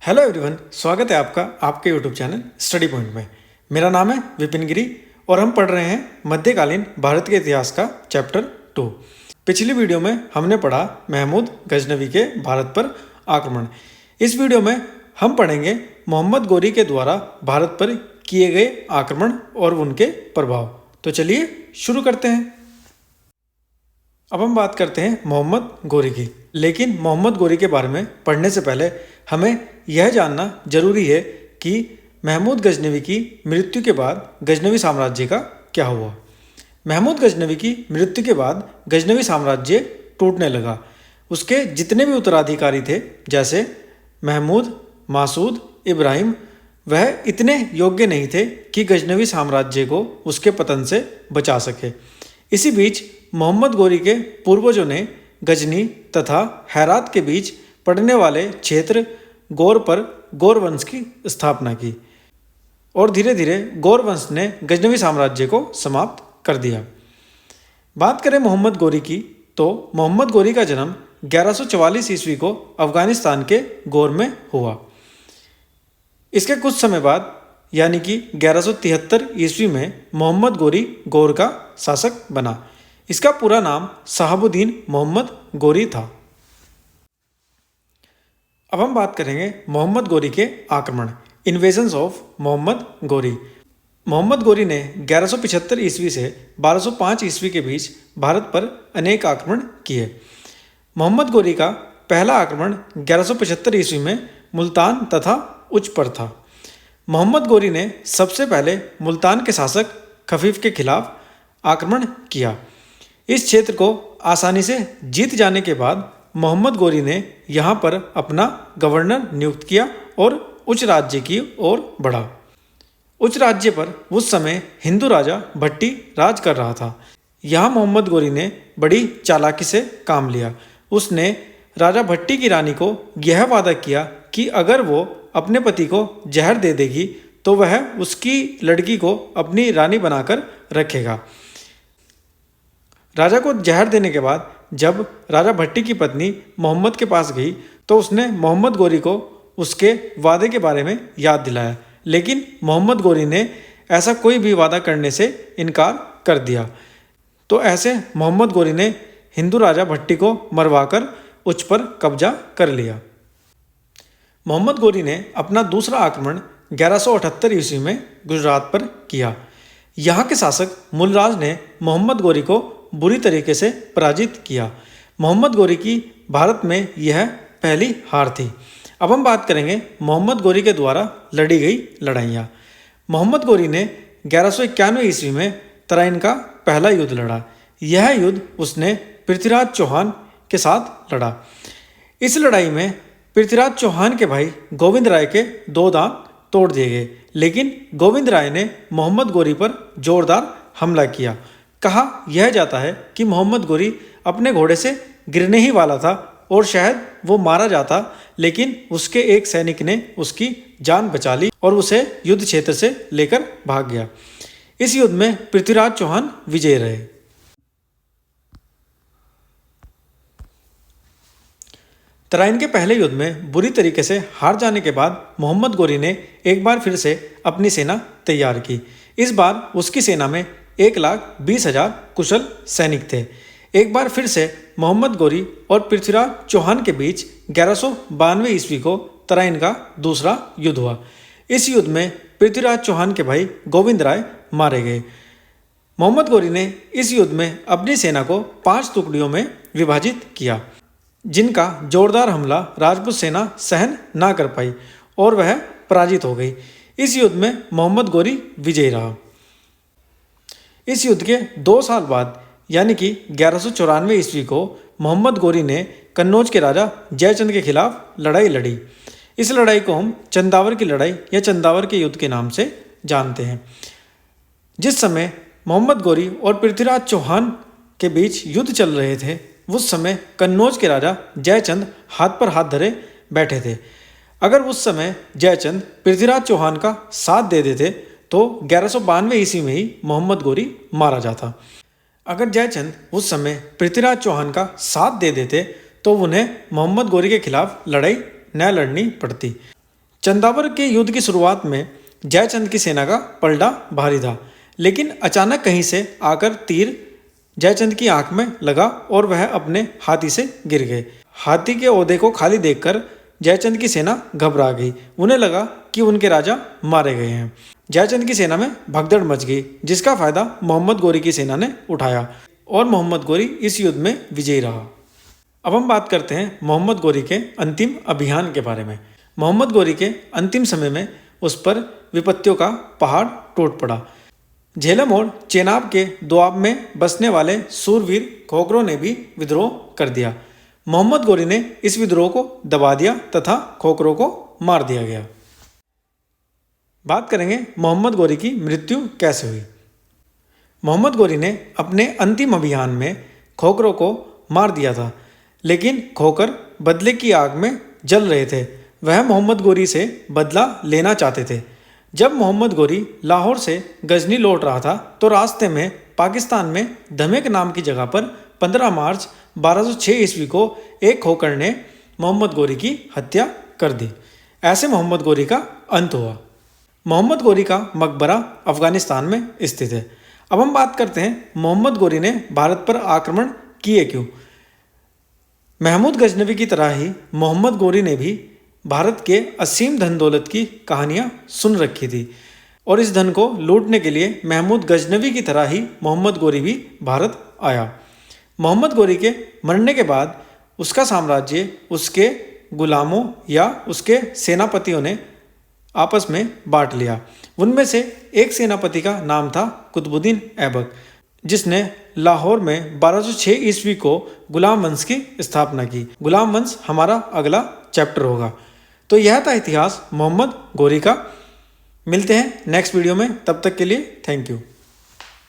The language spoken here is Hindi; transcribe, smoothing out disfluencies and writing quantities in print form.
हेलो एवरीवन, स्वागत है आपका आपके यूट्यूब चैनल स्टडी पॉइंट में। मेरा नाम है विपिन गिरी और हम पढ़ रहे हैं मध्यकालीन भारत के इतिहास का चैप्टर 2। पिछली वीडियो में हमने पढ़ा महमूद गजनवी के भारत पर आक्रमण। इस वीडियो में हम पढ़ेंगे मोहम्मद गोरी के द्वारा भारत पर किए गए आक्रमण और उनके प्रभाव। तो चलिए शुरू करते हैं। अब हम बात करते हैं मोहम्मद गोरी की। लेकिन मोहम्मद गोरी के बारे में पढ़ने से पहले हमें यह जानना जरूरी है कि महमूद गजनवी की मृत्यु के बाद गजनवी साम्राज्य का क्या हुआ। महमूद गजनवी की मृत्यु के बाद गजनवी साम्राज्य टूटने लगा। उसके जितने भी उत्तराधिकारी थे, जैसे महमूद, मासूद, इब्राहिम, वह इतने योग्य नहीं थे कि गजनवी साम्राज्य को उसके पतन से बचा सके। इसी बीच मोहम्मद गोरी के पूर्वजों ने गजनी तथा हेरात के बीच पड़ने वाले क्षेत्र गौर पर गौर वंश की स्थापना की और धीरे धीरे गौर वंश ने गजनवी साम्राज्य को समाप्त कर दिया। बात करें मोहम्मद गोरी की, तो मोहम्मद गोरी का जन्म 1144 ईस्वी को अफगानिस्तान के गौर में हुआ। इसके कुछ समय बाद यानी कि 1173 ईस्वी में मोहम्मद गोरी गौर का शासक बना। इसका पूरा नाम शहाबुद्दीन मोहम्मद गोरी था। अब हम बात करेंगे मोहम्मद गोरी के आक्रमण, इन्वेजन्स ऑफ मोहम्मद गोरी। मोहम्मद गोरी ने 1175 ईस्वी से 1205 ईस्वी के बीच भारत पर अनेक आक्रमण किए। मोहम्मद गोरी का पहला आक्रमण 1175 ईस्वी में मुल्तान तथा उच्च पर था। मोहम्मद गोरी ने सबसे पहले मुल्तान के शासक खफीफ के खिलाफ आक्रमण किया। इस क्षेत्र को आसानी से जीत जाने के बाद मोहम्मद गोरी ने यहाँ पर अपना गवर्नर नियुक्त किया और उच्च राज्य की ओर बढ़ा। उच्च राज्य पर उस समय हिंदू राजा भट्टी राज कर रहा था। यहाँ मोहम्मद गोरी ने बड़ी चालाकी से काम लिया। उसने राजा भट्टी की रानी को यह वादा किया कि अगर वो अपने पति को जहर दे देगी तो वह उसकी लड़की को अपनी रानी बनाकर रखेगा। राजा को जहर देने के बाद जब राजा भट्टी की पत्नी मोहम्मद के पास गई तो उसने मोहम्मद गोरी को उसके वादे के बारे में याद दिलाया, लेकिन मोहम्मद गोरी ने ऐसा कोई भी वादा करने से इनकार कर दिया। तो ऐसे मोहम्मद गोरी ने हिंदू राजा भट्टी को मरवाकर उच्च पर कब्जा कर लिया। मोहम्मद गोरी ने अपना दूसरा आक्रमण 1178 ईस्वी में गुजरात पर किया। यहाँ के शासक मुलराज ने मोहम्मद गोरी को बुरी तरीके से पराजित किया। मोहम्मद गोरी की भारत में यह पहली हार थी। अब हम बात करेंगे मोहम्मद गोरी के द्वारा लड़ी गई लड़ाइयाँ। मोहम्मद गोरी ने 1191 ईस्वी में तराइन का पहला युद्ध लड़ा। यह युद्ध उसने पृथ्वीराज चौहान के साथ लड़ा। इस लड़ाई में पृथ्वीराज चौहान के भाई गोविंद राय के 2 दांत तोड़ दिए गए, लेकिन गोविंद राय ने मोहम्मद गोरी पर जोरदार हमला किया। कहा यह जाता है कि मोहम्मद गोरी अपने घोड़े से गिरने ही वाला था और शायद वो मारा जाता, लेकिन उसके एक सैनिक ने उसकी जान बचा ली और उसे युद्ध क्षेत्र से लेकर भाग गया। इस युद्ध में पृथ्वीराज चौहान विजयी रहे। तराइन के पहले युद्ध में बुरी तरीके से हार जाने के बाद मोहम्मद गोरी ने एक बार फिर से अपनी सेना तैयार की। इस बार उसकी सेना में 1,20,000 कुशल सैनिक थे। एक बार फिर से मोहम्मद गोरी और पृथ्वीराज चौहान के बीच 1192 ईस्वी को तराइन का दूसरा युद्ध हुआ। इस युद्ध में पृथ्वीराज चौहान के भाई गोविंद राय मारे गए। मोहम्मद गोरी ने इस युद्ध में अपनी सेना को 5 टुकड़ियों में विभाजित किया, जिनका जोरदार हमला राजपूत सेना सहन ना कर पाई और वह पराजित हो गई। इस युद्ध में मोहम्मद गोरी विजयी रहा। इस युद्ध के 2 साल बाद यानी कि 1194 ईस्वी को मोहम्मद गोरी ने कन्नौज के राजा जयचंद के खिलाफ लड़ाई लड़ी। इस लड़ाई को हम चंदावर की लड़ाई या चंदावर के युद्ध के नाम से जानते हैं। जिस समय मोहम्मद गोरी और पृथ्वीराज चौहान के बीच युद्ध चल रहे थे, उस समय कन्नौज के राजा जयचंद हाथ पर हाथ धरे बैठे थे। अगर उस समय जयचंद पृथ्वीराज चौहान का साथ दे देते तो 1192 ईस्वी में ही मोहम्मद गोरी मारा जाता। अगर जयचंद उस समय पृथ्वीराज चौहान का साथ दे देते तो उन्हें मोहम्मद गोरी के खिलाफ लड़ाई न लड़नी पड़ती। चंदावर के युद्ध की शुरुआत में जयचंद की सेना का पलड़ा भारी था, लेकिन अचानक कहीं से आकर तीर जयचंद की आंख में लगा और वह अपने हाथी से गिर गए। हाथी के ओहदे को खाली देखकर जयचंद की सेना घबरा गई। उन्हें लगा कि उनके राजा मारे गए हैं। जयचंद की सेना में भगदड़ मच गई, जिसका फायदा मोहम्मद गोरी की सेना ने उठाया और मोहम्मद गोरी इस युद्ध में विजयी रहा। अब हम बात करते हैं मोहम्मद गोरी के अंतिम अभियान के बारे में। मोहम्मद गोरी के अंतिम समय में उस पर विपत्तियों का पहाड़ टूट पड़ा। झेलम और चेनाब के दोआब में बसने वाले सूरवीर खोखरों ने भी विद्रोह कर दिया। मोहम्मद गोरी ने इस विद्रोह को दबा दिया तथा खोखरों को मार दिया गया। बात करेंगे मोहम्मद गोरी की मृत्यु कैसे हुई। मोहम्मद गोरी ने अपने अंतिम अभियान में खोखरों को मार दिया था, लेकिन खोखर बदले की आग में जल रहे थे। वह मोहम्मद गोरी से बदला लेना चाहते थे। जब मोहम्मद गोरी लाहौर से गजनी लौट रहा था तो रास्ते में पाकिस्तान में धमेक नाम की जगह पर 15 मार्च 1206 ईस्वी को एक खोखर ने मोहम्मद गोरी की हत्या कर दी। ऐसे मोहम्मद गोरी का अंत हुआ। मोहम्मद गोरी का मकबरा अफगानिस्तान में स्थित है। अब हम बात करते हैं मोहम्मद गोरी ने भारत पर आक्रमण किए क्यों। महमूद गजनवी की तरह ही मोहम्मद गोरी ने भी भारत के असीम धन दौलत की कहानियां सुन रखी थी और इस धन को लूटने के लिए महमूद गजनवी की तरह ही मोहम्मद गोरी भी भारत आया। मोहम्मद गोरी के मरने के बाद उसका साम्राज्य उसके गुलामों या उसके सेनापतियों ने आपस में बांट लिया। उनमें से एक सेनापति का नाम था कुतुबुद्दीन ऐबक, जिसने लाहौर में 1206 ईस्वी को गुलाम वंश की स्थापना की। गुलाम वंश हमारा अगला चैप्टर होगा। तो यह था इतिहास मोहम्मद गोरी का। मिलते हैं नेक्स्ट वीडियो में, तब तक के लिए थैंक यू।